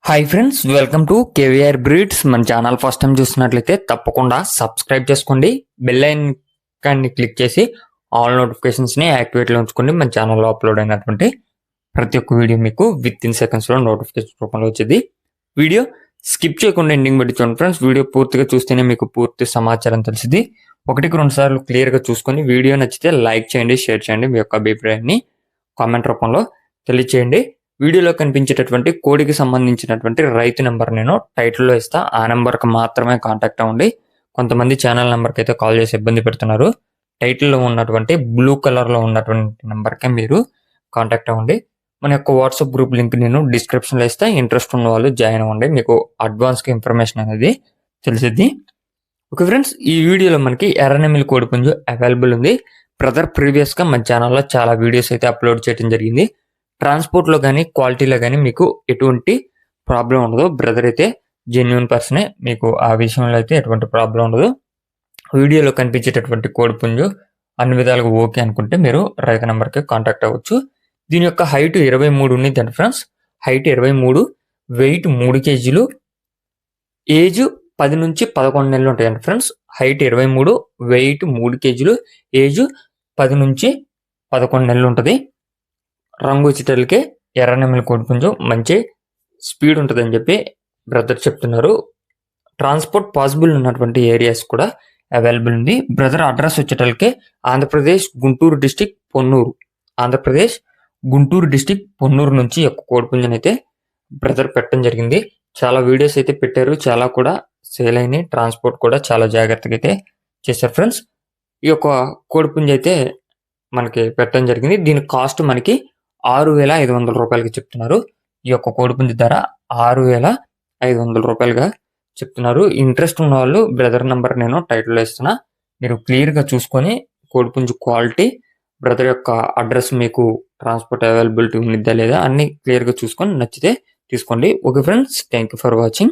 Hi friends, welcome to KVR breeds. మన channel first time చూస్తున్నట్లయితే తప్పకుండా సబ్స్క్రైబ్ చేసుకోండి. బెల్ ఐకాన్ని క్లిక్ చేసి ఆల్ నోటిఫికేషన్స్ని యాక్టివేట్లో ఉంచుకోండి. మన ఛానల్లో అప్లోడ్ అయినటువంటి ప్రతి ఒక్క వీడియో మీకు విత్ ఇన్ సెకండ్స్లో నోటిఫికేషన్ రూపంలో వచ్చేది. వీడియో స్కిప్ చేయకుండా ఎండింగ్ బట్టి చూడండి ఫ్రెండ్స్. వీడియో పూర్తిగా చూస్తేనే మీకు పూర్తి సమాచారం తెలిసింది. 1-2 సార్లు క్లియర్గా చూసుకొని వీడియో నచ్చితే లైక్ చేయండి, షేర్ చేయండి. మీ యొక్క అభిప్రాయాన్ని కామెంట్ రూపంలో తెలియచేయండి. వీడియోలో కనిపించేటటువంటి కోడికి సంబంధించినటువంటి రైతు నెంబర్ నేను టైటిల్లో ఇస్తా. ఆ నెంబర్కి మాత్రమే కాంటాక్ట్ అవ్వండి. కొంతమంది ఛానల్ నెంబర్కి అయితే కాల్ చేసి ఇబ్బంది పెడుతున్నారు. టైటిల్లో ఉన్నటువంటి బ్లూ కలర్లో ఉన్నటువంటి నెంబర్కే మీరు కాంటాక్ట్ అవ్వండి. మన యొక్క వాట్సాప్ గ్రూప్ లింక్ నేను డిస్క్రిప్షన్లో ఇస్తా. ఇంట్రెస్ట్ ఉన్న వాళ్ళు జాయిన్ అవ్వండి. మీకు అడ్వాన్స్గా ఇన్ఫర్మేషన్ అనేది తెలిసిద్ది. ఓకే ఫ్రెండ్స్, ఈ వీడియోలో మనకి ఎర్రనెమిలి కోడిపుంజు అవైలబుల్ ఉంది. బ్రదర్ ప్రీవియస్గా మన ఛానల్లో చాలా వీడియోస్ అయితే అప్లోడ్ చేయడం జరిగింది. ట్రాన్స్పోర్ట్లో కానీ క్వాలిటీలో కానీ మీకు ఎటువంటి ప్రాబ్లం ఉండదు. బ్రదర్ అయితే జెన్యున్ పర్సనే, మీకు ఆ విషయంలో అయితే ఎటువంటి ప్రాబ్లం ఉండదు. వీడియోలో కనిపించేటటువంటి కోడిపుంజు అన్ని విధాలుగా ఓకే అనుకుంటే మీరు రైతు నెంబర్కి కాంటాక్ట్ అవ్వచ్చు. దీని యొక్క హైట్ 23 ఉన్నిందండి friends. Height 23, weight 3 kg, age 10 నుంచి 11 నెలలు ఉంటాయండి friends. Height 23, weight 3 kg, age 10 నుంచి 11 నెలలు ఉంటుంది. రంగు వచ్చేటలకే ఎర్రనెమిలి కోడిపుంజు మంచి స్పీడ్ ఉంటుందని చెప్పి బ్రదర్ చెప్తున్నారు. ట్రాన్స్పోర్ట్ పాసిబుల్ ఉన్నటువంటి ఏరియాస్ కూడా అవైలబుల్ ఉంది. బ్రదర్ అడ్రస్ వచ్చేటలకే ఆంధ్రప్రదేశ్ గుంటూరు డిస్టిక్ పొన్నూరు. ఆంధ్రప్రదేశ్ గుంటూరు డిస్టిక్ పొన్నూరు నుంచి యొక్క కోడిపుంజుని అయితే బ్రదర్ పెట్టడం జరిగింది. చాలా వీడియోస్ అయితే పెట్టారు, చాలా కూడా సేల్ అయినాయి. ట్రాన్స్పోర్ట్ కూడా చాలా జాగ్రత్తగా అయితే చేశారు ఫ్రెండ్స్. ఈ యొక్క కోడిపుంజు అయితే మనకి పెట్టడం జరిగింది. దీని కాస్ట్ మనకి 6,500 రూపాయలకి చెప్తున్నారు. ఈ యొక్క కోడిపుంజు ధర 6,500 రూపాయలుగా చెప్తున్నారు. ఇంట్రెస్ట్ ఉన్న వాళ్ళు బ్రదర్ నెంబర్ నేను టైటిల్లో ఇస్తున్నా. మీరు క్లియర్గా చూసుకొని కోడిపుంజు క్వాలిటీ, బ్రదర్ యొక్క అడ్రస్, మీకు ట్రాన్స్పోర్ట్ అవైలబిలిటీ ఉందా లేదా అన్ని క్లియర్గా చూసుకొని నచ్చితే తీసుకోండి. Okay friends, thank you for watching.